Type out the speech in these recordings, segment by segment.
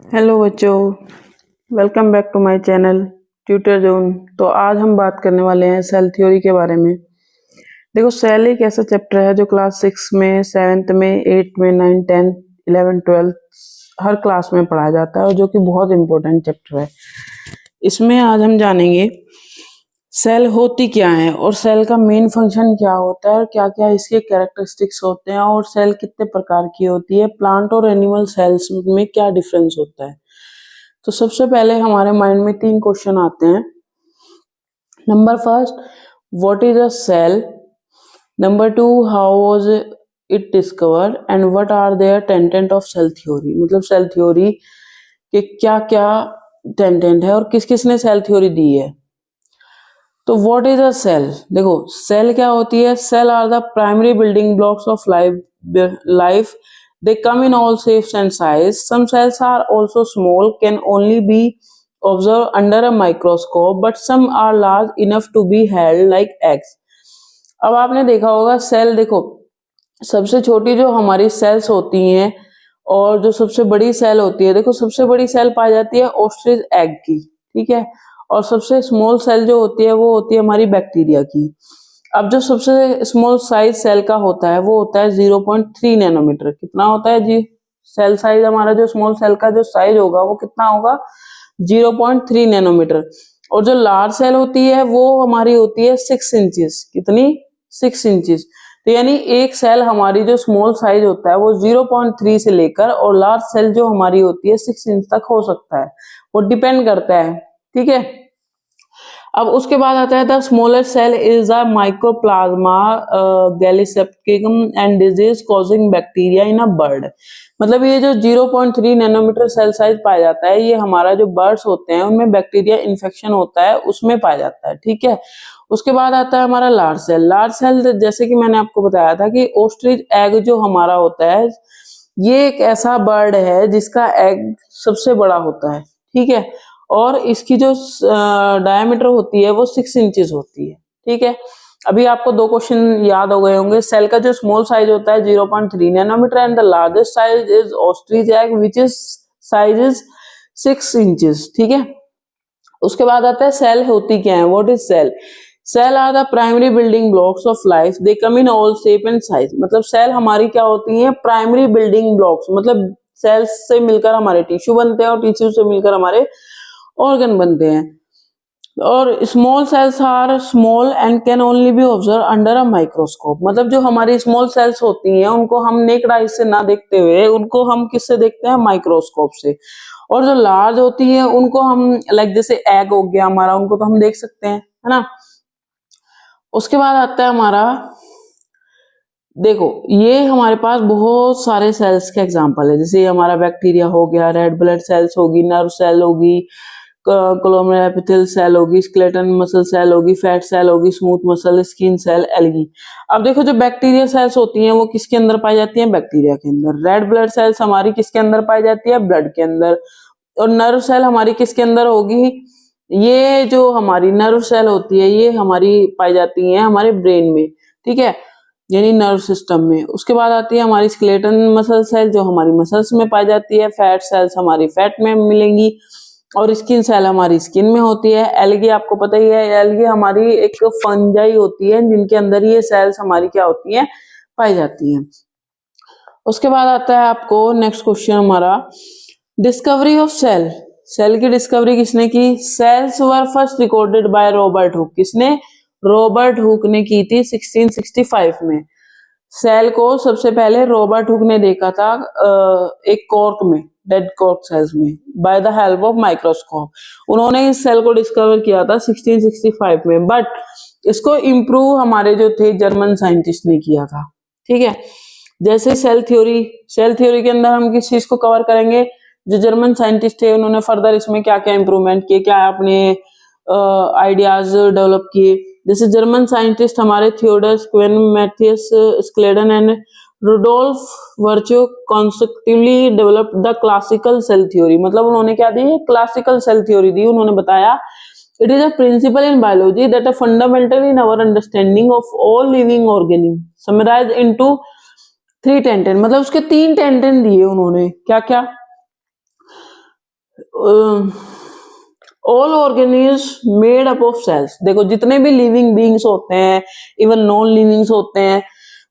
Hello बच्चों, welcome back to my channel tutor zone. तो आज हम बात करने वाले हैं सेल थ्योरी के बारे में। देखो, सेल एक ऐसा चैप्टर है जो क्लास 6 में, 7th में, 8th में, 9th, 10th, 11th, 12th हर क्लास में पढ़ाया जाता है और जो कि बहुत इंपॉर्टेंट चैप्टर है। इसमें आज हम जानेंगे सेल होती क्या है और सेल का मेन फंक्शन क्या होता है और क्या क्या इसके कैरेक्टरिस्टिक्स होते हैं और सेल कितने प्रकार की होती है, प्लांट और एनिमल सेल्स में क्या डिफरेंस होता है। तो सबसे पहले हमारे माइंड में 3 क्वेश्चन आते हैं। Number first, what is a cell. Number 2, how was it discovered and what are their tenets of cell theory. मतलब सेल थ्योरी के क्या क्या टेंटेंट है और किस किस ने सेल थ्योरी दी है। तो व्हाट इज अ सेल। देखो, सेल क्या होती है। Cell are the primary building blocks of life. They come in all shapes and size. Some cells are also small, can only be observed under a microscope, but some are large enough to be held like eggs. अब आपने देखा होगा cell, देखो सबसे छोटी जो हमारी sales होती हैं और जो सबसे बड़ी सेल होती है, देखो सबसे बड़ी सेल पाई जाती है ऑस्ट्रिच एग की, ठीक है। और सबसे स्मॉल सेल जो होती है वो होती है हमारी बैक्टीरिया की। अब जो सबसे स्मॉल साइज सेल का होता है वो होता है 0.3 नैनोमीटर। कितना होता है जी सेल साइज हमारा, जो स्मॉल सेल का जो साइज होगा वो कितना होगा, 0.3 नैनोमीटर। और जो लार्ज सेल होती है वो हमारी होती है 6 इंचेस। कितनी, 6 इंचेस। तो यानी एक सेल हमारी जो स्मॉल साइज होता है वो 0.3 से लेकर और लार्ज सेल जो हमारी होती है 6 इंच तक हो सकता है, वो डिपेंड करता है, ठीक है। अब उसके बाद आता है the smallest cell is the mycoplasma gallisepticum and disease causing bacteria in a bird. मतलब ये जो 0.3 नैनोमीटर सेल साइज पाया जाता है ये हमारा जो बर्ड्स होते हैं उनमें बैक्टीरिया इन्फेक्शन होता है उसमें पाया जाता है, ठीक है। उसके बाद आता है हमारा लार्ज सेल। लार्ज सेल जैसे कि मैंने आपको बताया था कि ऑस्ट्रिच एग जो हमारा होता है ये एक ऐसा बर्ड है जिसका एग सबसे बड़ा होता है, ठीक है। और इसकी जो डायमीटर होती है वो 6 इंचेस होती है, ठीक है। अभी आपको 2 क्वेश्चन याद हो गए होंगे। सेल का जो स्मॉल साइज होता है 0.3 nanometre and the largest size is ostrich egg which is size is 6 inches, ठीक है। उसके बाद आता है सेल होती क्या है, what is cell. Cell are the primary building blocks of life, they come in all shape and size. मतलब सेल हमारी क्या होती है, प्राइमरी बिल्डिंग ब्लॉक्स। मतलब सेल्स से मिलकर हमारे टिश्यू बनते हैं और टिश्यू से मिलकर हमारे ऑर्गन बनते हैं। और small cells are small and can only be observed under a microscope. मतलब जो हमारी स्मॉल सेल्स होती हैं उनको हम नेक्ड आई से ना देखते हुए उनको हम किससे देखते हैं, माइक्रोस्कोप से। और जो लार्ज होती है उनको हम लाइक जैसे एग हो गया हमारा, उनको तो हम देख सकते हैं, है ना। उसके बाद आता है हमारा, देखो ये हमारे पास बहुत सारे सेल्स के एग्जांपल है। जैसे हमारा बैक्टीरिया हो गया, रेड ब्लड सेल्स होगी, नर्व सेल होगी, कोलोमेरल एपिथेलियल सेल होगी, स्केलेटन मसल सेल होगी, फैट सेल होगी, smooth muscle, skin cell, algae. अब देखो जो बैक्टीरिया सेल्स होती हैं वो किसके अंदर पाई जाती हैं, बैक्टीरिया के अंदर। रेड ब्लड सेल्स हमारी किसके अंदर पाई जाती है, ब्लड के अंदर। और नर्व सेल हमारी किसके अंदर होगी, ये जो हमारी नर्व सेल होती है ये हमारी पाई जाती है हमारे ब्रेन में, ठीक है, यानी नर्व सिस्टम में। उसके बाद आती है हमारी स्केलेटन मसल सेल जो हमारी मसल्स में पाई जाती है। फैट सेल्स हमारी फैट में मिलेंगी और स्किन सेल हमारी स्किन में होती है। एल्गी आपको पता ही है, एल्गी हमारी एक फंजाई होती है जिनके अंदर ये सेल्स हमारी क्या होती हैं, पाई जाती हैं। उसके बाद आता है आपको नेक्स्ट क्वेश्चन हमारा, डिस्कवरी ऑफ सेल। सेल की डिस्कवरी किसने की, cells were first recorded by Robert Hooke. किसने, रॉबर्ट हुक ने की थी 1665 में। सेल को सबसे पहले रॉबर्ट हुक ने देखा था एक कॉर्क में, डेड कॉर्क सेल्स में, by the help of microscope. उन्होंने इस सेल को डिस्कवर किया था 1665 में, बट इसको इम्प्रूव हमारे जो थे जर्मन साइंटिस्ट ने किया था, ठीक है। जैसे सेल थ्योरी के अंदर हम किस चीज को कवर करेंगे, जो जर्मन साइंटिस्ट थे उन्होंने फर्दर इसमें क्या क्या इंप्रूवमेंट किए, क्या अपने आइडियाज डेवलप किए। जैसे जर्मन साइंटिस्ट हमारे Theodor Schwann, Matthias Schleiden and Rudolf Virchow constructively developed the classical cell theory. मतलब उन्होंने क्या दी, क्लासिकल सेल थ्योरी दी। उन्होंने बताया it is a principle in biology that a fundamental in our understanding of all living organism summarize into 3 tenet. मतलब उसके 3 tenet दिए उन्होंने, क्या क्या, all organism made up of cells. देखो जितने भी लिविंग बींग्स होते हैं, इवन नॉन लिविंग्स होते हैं,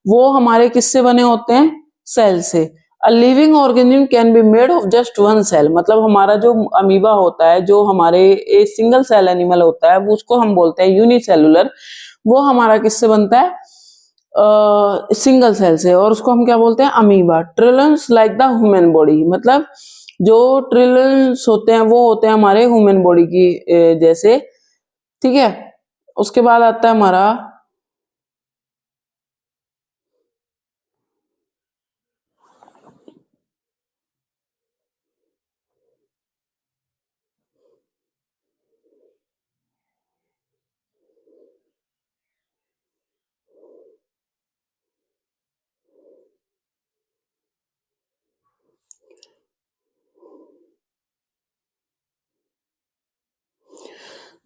वो हमारे किससे बने होते हैं? सेल से। A living organism can be made of just one cell. मतलब हमारा जो अमीबा होता है, जो हमारे एक सिंगल सेल एनिमल होता है, वो उसको हम बोलते हैं यूनिसेलुलर। वो हमारा किससे बनता है? सिंगल सेल से, और उसको हम क्या बोलते हैं? Amoeba. Trillions like the human body. मतलब जो ट्रिलियंस होते हैं वो होते हैं हमारे ह्यूमन बॉडी की जैसे। ठीक है, उसके बाद आता है हमारा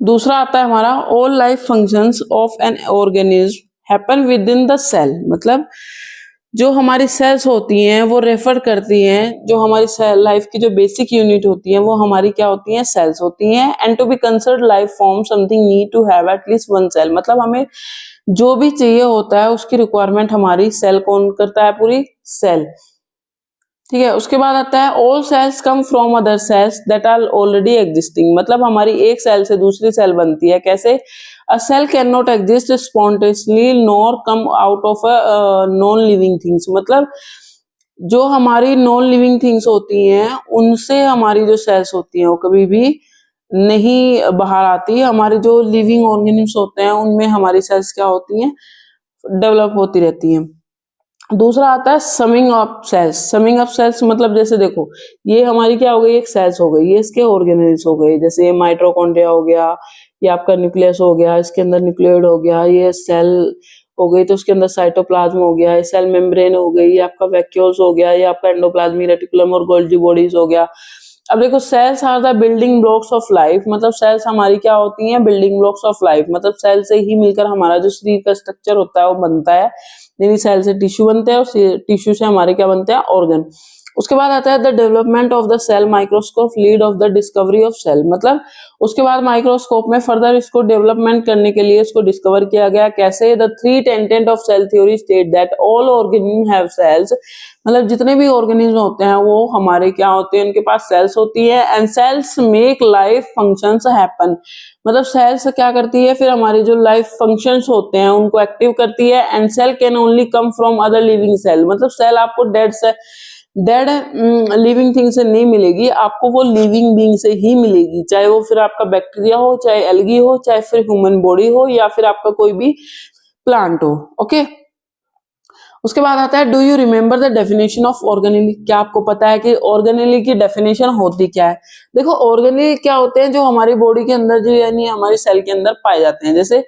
दूसरा आता है हमारा all life functions of an organism happen within the cell. मतलब जो हमारी सेल्स होती हैं वो रेफर करती हैं, जो हमारी सेल लाइफ की जो बेसिक यूनिट होती है वो हमारी क्या होती हैं? सेल्स होती हैं। And to be considered life form something need to have at least one cell. मतलब हमें जो भी चाहिए होता है उसकी रिक्वायरमेंट हमारी सेल कौन करता है? पूरी सेल। ठीक है, उसके बाद आता है all cells come from other cells that are already existing. मतलब हमारी एक सेल से दूसरी सेल बनती है। कैसे? A cell can not exist spontaneously nor come out of a non living things. मतलब जो हमारी नॉन लिविंग थिंग्स होती हैं उनसे हमारी जो सेल्स होती हैं वो कभी भी नहीं बाहर आती। हमारे जो लिविंग ऑर्गेनिम्स होते हैं उनमें हमारी सेल्स क्या होती हैं? डेवलप होती रहती हैं। दूसरा आता है summing of cells. Summing of cells मतलब जैसे देखो, ये हमारी क्या हो गई? एक सेल्स हो गई, ये इसके ऑर्गेनेल्स हो गए। जैसे ये माइटोकॉन्ड्रिया हो गया, ये आपका न्यूक्लियस हो गया, इसके अंदर न्यूक्लियोइड हो गया, ये सेल हो गई, तो उसके अंदर साइटोप्लाज्म हो गया, ये सेल मेम्ब्रेन हो गई, ये आपका वैक्यूल्स हो गया, ये आपका एंडोप्लाज्मिक रेटिकुलम और गोल्गी बॉडीज हो गया। अब देखो, cells are the building blocks of life. मतलब सेल्स हमारी क्या होती हैं? Building blocks of life. मतलब सेल से ही मिलकर हमारा जो शरीर का स्ट्रक्चर होता है वो बनता है। यानी सेल से टिश्यू बनते हैं और टिश्यू से हमारे क्या बनते हैं? ऑर्गन। उसके बाद आता है the development of the cell microscope lead of the discovery of cell. मतलब उसके बाद माइक्रोस्कोप में फर्दर इसको डेवलपमेंट करने के लिए इसको डिस्कवर किया गया। कैसे? The three tenets of cell theory state that all organism have cells. मतलब जितने भी ऑर्गेनिज्म होते हैं वो हमारे क्या होते हैं? उनके पास सेल्स होती है। And cells make life functions happen. मतलब सेल्स क्या करती है? फिर हमारे जो लाइफ फंक्शंस होते हैं उनको एक्टिव करती है। And cell can only come from other living cell. मतलब सेल आपको डेड लिविंग थिंग से नहीं मिलेगी, आपको वो लिविंग बीइंग से ही मिलेगी। चाहे वो फिर आपका बैक्टीरिया हो, चाहे एल्गी हो, चाहे फिर ह्यूमन बॉडी हो, या फिर आपका कोई भी प्लांट हो। ओके, उसके बाद आता है do you remember the definition of organelle. क्या आपको पता है कि ऑर्गेनेली की डेफिनेशन होती क्या है? देखो, ऑर्गेनेली क्या होते हैं? जो हमारी बॉडी के अंदर जो यानी हमारी सेल के अंदर पाए जाते हैं। जैसे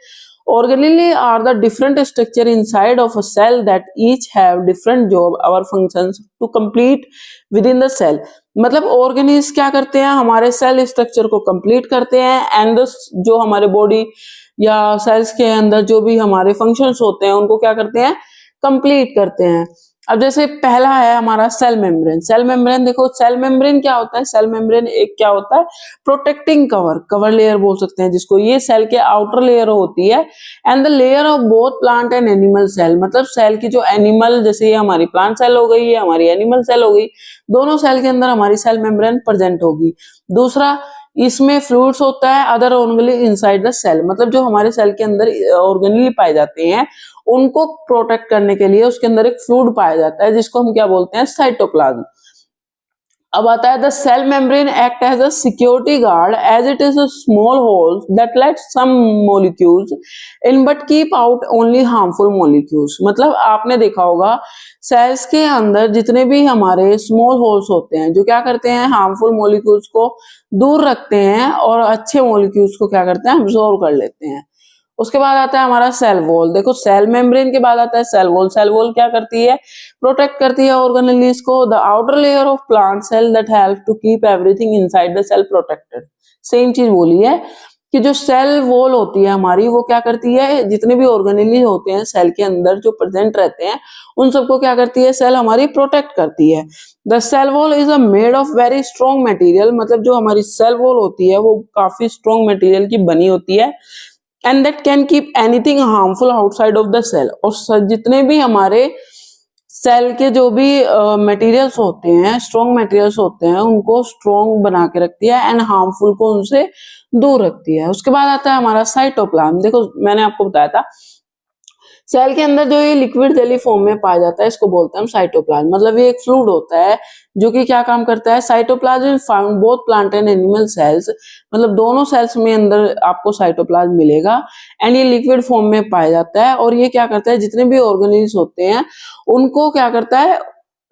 organelle are the different structure inside of a cell that each have different job और functions to complete within the cell. मतलब ऑर्गेनिज क्या करते हैं? हमारे सेल स्ट्रक्चर को कंप्लीट करते हैं। एंड जो हमारे बॉडी या सेल्स के अंदर जो भी हमारे फंक्शंस होते हैं उनको क्या करते हैं? कंप्लीट करते हैं। अब जैसे पहला है हमारा सेल मेम्ब्रेन। सेल मेम्ब्रेन देखो, सेल मेम्ब्रेन क्या होता है? सेल मेम्ब्रेन एक क्या होता है? प्रोटेक्टिंग कवर लेयर बोल सकते हैं जिसको। ये सेल के आउटर लेयर होती है। And the layer of both plant and animal cell. मतलब सेल की जो एनिमल, जैसे ये हमारी प्लांट सेल हो गई, ये हमारी एनिमल सेल हो गई, दोनों सेल के अंदर हमारी सेल मेम्ब्रेन प्रेजेंट होगी। दूसरा, इसमें फ्लूइड्स होता है other organelle inside the cell. मतलब जो हमारे सेल के अंदर ऑर्गेनेली पाए जाते हैं उनको प्रोटेक्ट करने के लिए उसके अंदर एक फ्लूइड पाया जाता है जिसको हम क्या बोलते हैं? साइटोप्लाज्म। अब आता है the cell membrane act as a security guard as it is a small hole that let some molecules in but keep out only harmful molecules. मतलब आपने देखा होगा सेल्स के अंदर जितने भी हमारे स्मॉल होल्स होते हैं जो क्या करते हैं? हार्मफुल मॉलिक्यूल्स को दूर रखते हैं और अच्छे मॉलिक्यूल्स को क्या करते हैं? अब्सॉर्ब कर लेते हैं। उसके बाद आता है हमारा सेल वॉल। देखो, सेल मेम्ब्रेन के बाद आता है सेल वॉल। सेल वॉल क्या करती है? प्रोटेक्ट करती है ऑर्गेनेल्स को। The outer layer of plant cell that help to keep everything inside the cell protected. Same चीज बोली है। कि जो सेल वॉल होती है हमारी, वो क्या करती है, जितने भी ऑर्गेनेली होते हैं सेल के अंदर जो प्रेजेंट रहते हैं, उन सबको क्या करती है, सेल हमारी प्रोटेक्ट करती है। The cell wall is a made of very strong material, मतलब जो हमारी सेल वॉल होती है वो काफी स्ट्रॉन्ग मटेरियल की बनी होती है। And that can keep anything harmful outside of the cell, और जितने भी हमारे सेल के जो भी मटेरियल्स होते हैं, स्ट्रॉन्ग मटेरियल्स होते हैं, उनको स्ट्रॉन्ग बना के रखती है एंड हार्मफुल को उनसे दूर रखती है। उसके बाद आता है हमारा साइटोप्लाज्म। देखो मैंने आपको बताया था सेल के अंदर जो ये लिक्विड जेली फॉर्म में पाया जाता है, इसको बोलते हैं हम साइटोप्लाज्म। मतलब ये एक फ्लूइड होता है जो कि क्या काम करता है, cytoplasm found both plant and animal cells, मतलब दोनों सेल्स में अंदर आपको साइटोप्लाज्म मिलेगा एंड ये लिक्विड फॉर्म में पाया जाता है। और ये क्या करता है, जितने भी ऑर्गेनिल्स होते हैं उनको क्या करता है,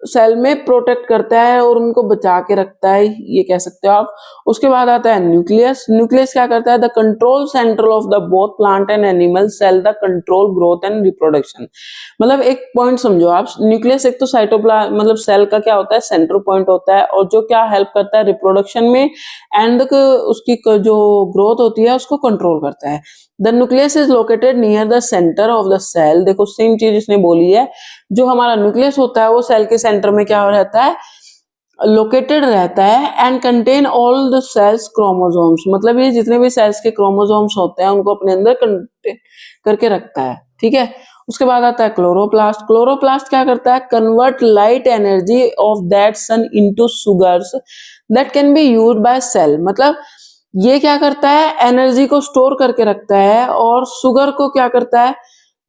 सेल में प्रोटेक्ट करता है और उनको बचा के रखता है, ये कह सकते हो आप। उसके बाद आता है न्यूक्लियस। न्यूक्लियस क्या करता है, the control central of the both plant and animal cell, the control growth and reproduction. मतलब एक पॉइंट समझो आप, न्यूक्लियस एक तो साइटोप्लाज्म मतलब सेल का क्या होता है, सेंट्रल पॉइंट होता है, और जो क्या हेल्प करता है रिप्रोडक्शन में एंड उसकी जो ग्रोथ होती है उसको कंट्रोल करता है। The nucleus is located near the centre of the cell. देखो सेम चीज इसने बोली है, जो हमारा न्यूक्लियस होता है वो सेल के सेंटर में क्या रहता है, लोकेटेड रहता है and contain all the cells chromosomes, मतलब ये जितने भी सेल्स के क्रोमोसोम्स होते हैं उनको अपने अंदर कंटेन करके रखता है। ठीक है, उसके बाद आता है क्लोरोप्लास्ट। क्लोरोप्लास्ट क्या करता है, convert light energy of that sun into sugars that can be used by cell. मतलब ये क्या करता है, एनर्जी को स्टोर करके रखता है और शुगर को क्या करता है,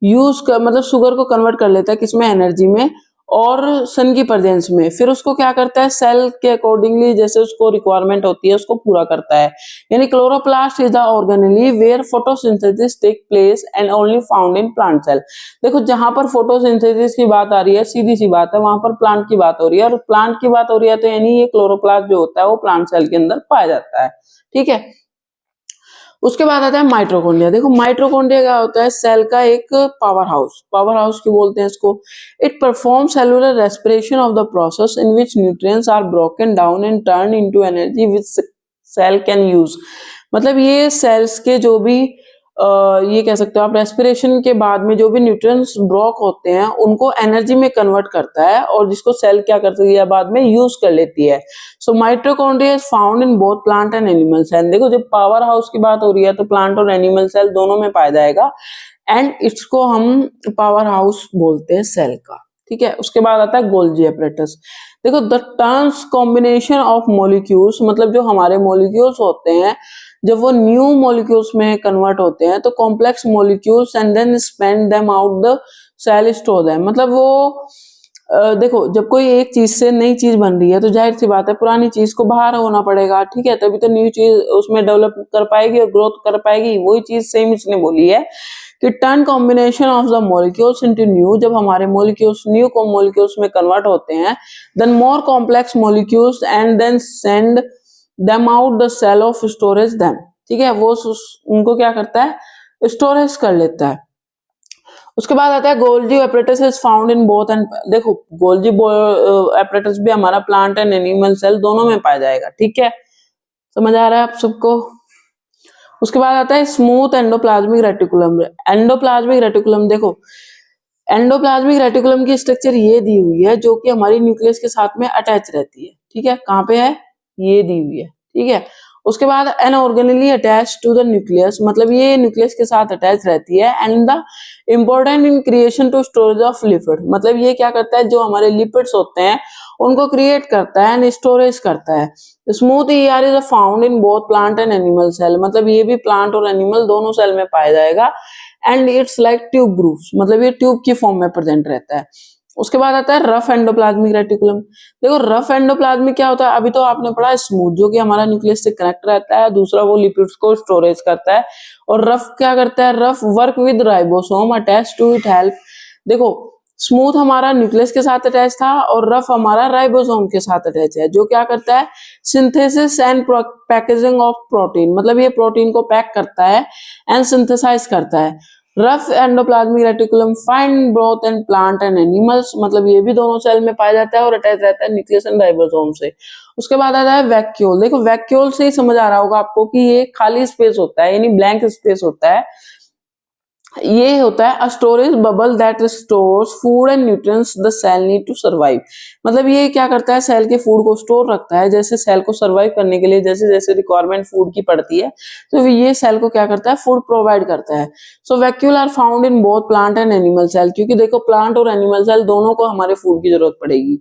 मतलब शुगर को कन्वर्ट कर लेता है किसमें, एनर्जी में, और सन की प्रेजेंस में। फिर उसको क्या करता है, सेल के अकॉर्डिंगली जैसे उसको रिक्वायरमेंट होती है उसको पूरा करता है। यानी chloroplast is the organelle where photosynthesis take place and only found in plant cell. देखो जहां पर फोटोसिंथेसिस की बात आ रही है, सीधी सी बात है, वहां पर प्लांट की बात हो रही है, और प्लांट की बात हो रही है तो यानी ये क्लोरोप्लास्ट जो होता है वो प्लांट सेल के अंदर पाया जाता है। ठीक है, उसके बाद आता है माइटोकॉन्ड्रिया। देखो माइटोकॉन्ड्रिया क्या होता है, सेल का एक पावर हाउस, पावर हाउस क्यों बोलते हैं इसको, it perform cellular respiration of the process in which nutrients are broken down and turn into energy which cell can use. मतलब ये सेल्स के जो भी ये कह सकते हो आप, रेस्पिरेशन के बाद में जो भी न्यूट्रिएंट्स ब्रोक होते हैं उनको एनर्जी में कन्वर्ट करता है, और जिसको सेल क्या करती है, बाद में यूज कर लेती है। So mitochondria is found in both plant and animal cell. देखो जब पावर हाउस की बात हो रही है तो प्लांट और एनिमल सेल दोनों में पाया जाएगा एंड इसको हम पावर हाउस बोलते हैं सेल का। ठीक है, उसके बाद आता है गोल्जी एपरेटस। देखो the terms combination of molecules, मतलब जो हमारे मॉलिक्यूल्स होते हैं जब वो न्यू मॉलिक्यूल्स में कन्वर्ट होते हैं तो complex molecules and then spend them out the cell store them. मतलब वो देखो जब कोई एक चीज से नई चीज बन रही है तो जाहिर सी बात है पुरानी चीज को बाहर होना पड़ेगा। ठीक है, तभी तो न्यू चीज उसमें डेवलप कर पाएगी और ग्रोथ कर पाएगी। वही चीज सेम इसने बोली है कि turn combination of the molecules into new, जब हमारे मॉलिक्यूल्स न्यू को मॉलिक्यूल्स में कन्वर्ट होते हैं, then more complex molecules and then send them out the cell of storage them. ठीक है, वो उनको क्या करता है, स्टोरेज कर लेता है। उसके बाद आता है Golgi apparatus is found in both and, देखो गोल्जी एपरेटस भी हमारा प्लांट एंड एनिमल सेल दोनों में पाया जाएगा। ठीक है, समझ आ रहा है आप सबको। उसके बाद आता है smooth endoplasmic reticulum. Endoplasmic reticulum, देखो एंडोप्लाज्मिक रेटिकुलम की स्ट्रक्चर ये दी हुई है जो कि हमारी न्यूक्लियस के साथ में अटैच रहती है। ठीक है, कहाँ पे है, ये दी हुई है। ठीक है, उसके बाद an organelle attach to the nucleus, मतलब ये न्यूक्लियस के साथ अटैच रहती है and the important in creation to storage of lipid. मतलब ये क्या करता है, जो हमारे लिपिड्स होते हैं उनको क्रिएट करता है एंड स्टोरेज करता है। Smooth ER is found in both plant and animal cell, मतलब ये भी प्लांट और एनिमल दोनों सेल में पाया जाएगा and it's like tube grooves, मतलब ये ट्यूब की फॉर्म में प्रेजेंट रहता है। उसके बाद आता है रफ एंडोप्लाज्मिक रेटिकुलम। देखो रफ एंडोप्लाज्मिक क्या होता है, अभी तो आपने पढ़ा स्मूथ जो कि हमारा न्यूक्लियस से कनेक्ट रहता है, दूसरा वो लिपिड्स को स्टोरेज करता है, और रफ क्या करता है, rough work with ribosome attach to it help. देखो स्मूथ हमारा न्यूक्लियस के साथ अटैच था और रफ हमारा राइबोसोम के साथ अटैच है, जो क्या करता है synthesis and packaging of protein, मतलब ये प्रोटीन को पैक करता है एंड सिंथेसाइज करता है। Rough endoplasmic reticulum find both in plant and animals, मतलब ये भी दोनों सेल में पाया जाता है और अटैच रहता है न्यूक्लियस एंड राइबोसोम से। उसके बाद आता है वैक्यूल। देखो वैक्यूल से ही समझ आ रहा होगा आपको कि ये खाली स्पेस होता है, यानी ब्लैंक स्पेस होता है। ये होता है a storage bubble that stores food and nutrients the cell need to survive. मतलब ये क्या करता है, सेल के फूड को स्टोर रखता है, जैसे सेल को सर्वाइव करने के लिए जैसे जैसे रिक्वायरमेंट फूड की पड़ती है तो ये सेल को क्या करता है, फूड प्रोवाइड करता है। So vacuole are found in both plant and animal cell, क्योंकि देखो प्लांट और एनिमल सेल दोनों को हमारे फूड की जरूरत पड़ेगी।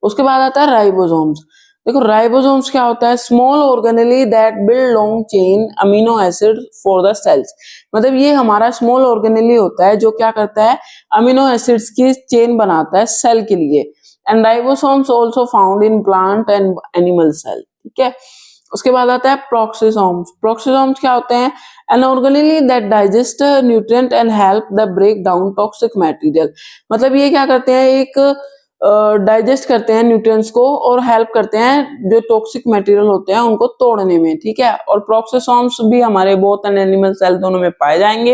उसके बाद आता है राइबोसोम्स। देखो राइबोसोम्स क्या होता है, small organelle that build long chain amino acid for the cells. मतलब ये हमारा स्मॉल ऑर्गेनेली होता है जो क्या करता है, अमीनो एसिड्स की चेन बनाता है सेल के लिए। And ribosomes also found in plant and animal cell, ठीक है। उसके बाद आता है प्रोक्सिसोम्स। प्रोक्सिसोम्स क्या होते हैं, an organelle that digest nutrient and help the break down toxic material. मतलब ये क्या करते हैं, एक डाइजेस्ट करते हैं न्यूट्रिएंट्स को और हेल्प करते हैं जो टॉक्सिक मटेरियल होते हैं उनको तोड़ने में, ठीक है। और प्रोक्सिसोम्स भी हमारे बोथ एंड एनिमल सेल दोनों में पाए जाएंगे।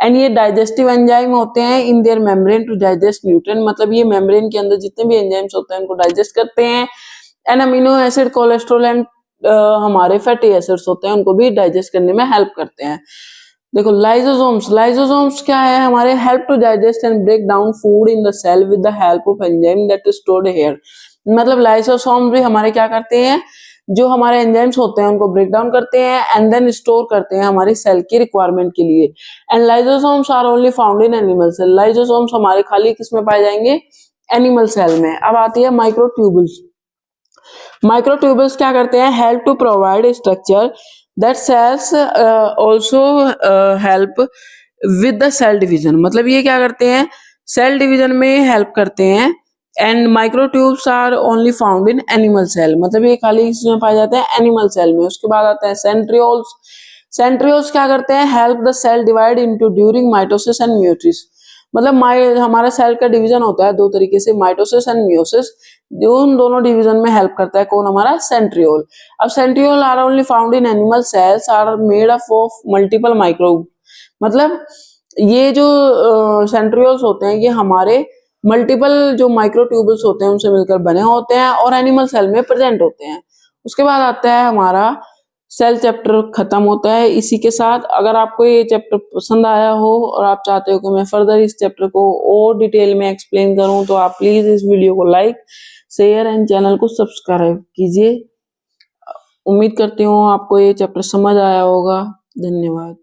एंड ये डाइजेस्टिव एंजाइम होते हैं in their membrane to digest nutrient, मतलब ये मेम्ब्रेन के अंदर जितने भी एंजाइम्स होते हैं उनको डाइजेस्ट करते हैं। And amino acid, cholesterol and हमारे फैटी एसिड्स होते हैं उनको भी डाइजेस्ट करने में हेल्प करते हैं। देखो लाइसोसोम्स। लाइसोसोम्स क्या है, हमारे help to digest and break down food in the cell with the help of enzyme that is stored here. मतलब लाइसोसोम भी हमारे क्या करते हैं, जो हमारे एंजाइम्स होते हैं उनको ब्रेक डाउन करते हैं एंड देन स्टोर करते हैं हमारी सेल की रिक्वायरमेंट के लिए। And lysosomes are only found in animal cell. Lysosomes हमारे खाली किसमें पाए जाएंगे, एनिमल सेल में। अब आती है माइक्रोट्यूबुल्स। माइक्रोट्यूबुल्स क्या करते हैं, help to provide structure that cells also help with the cell division. मतलब ये क्या करते हैं, सेल डिवीजन में हेल्प करते हैं। And microtubules are only found in animal cell, मतलब ये खाली इसमें पाए जाते हैं एनिमल सेल में। उसके बाद आता है सेंट्रियोल्स। सेंट्रियोल्स क्या करते हैं, help the cell divide into during mitosis and meiosis. मतलब हमारा सेल का डिवीजन होता है दो तरीके से, माइटोसिस एंड मियोसिस। उन दोनों डिवीजन में हेल्प करता है कौन, हमारा सेंट्रियोल। अब centriole are only found in animal cells are made up of multiple microbe. मतलब ये जो सेंट्रियोल्स होते हैं ये हमारे मल्टीपल जो माइक्रोट्यूबल्स होते हैं उनसे मिलकर बने होते हैं और एनिमल सेल में प्रेजेंट होते हैं। उसके बाद आता है हमारा सेल चैप्टर खत्म होता है इसी के साथ। अगर आपको ये चैप्टर पसंद आया हो और आप चाहते हो कि मैं फर्दर इस चैप्टर को और डिटेल में एक्सप्लेन करूं तो आप प्लीज इस वीडियो को लाइक, शेयर एंड चैनल को सब्सक्राइब कीजिए। उम्मीद करती हूँ आपको ये चैप्टर समझ आया होगा। धन्यवाद।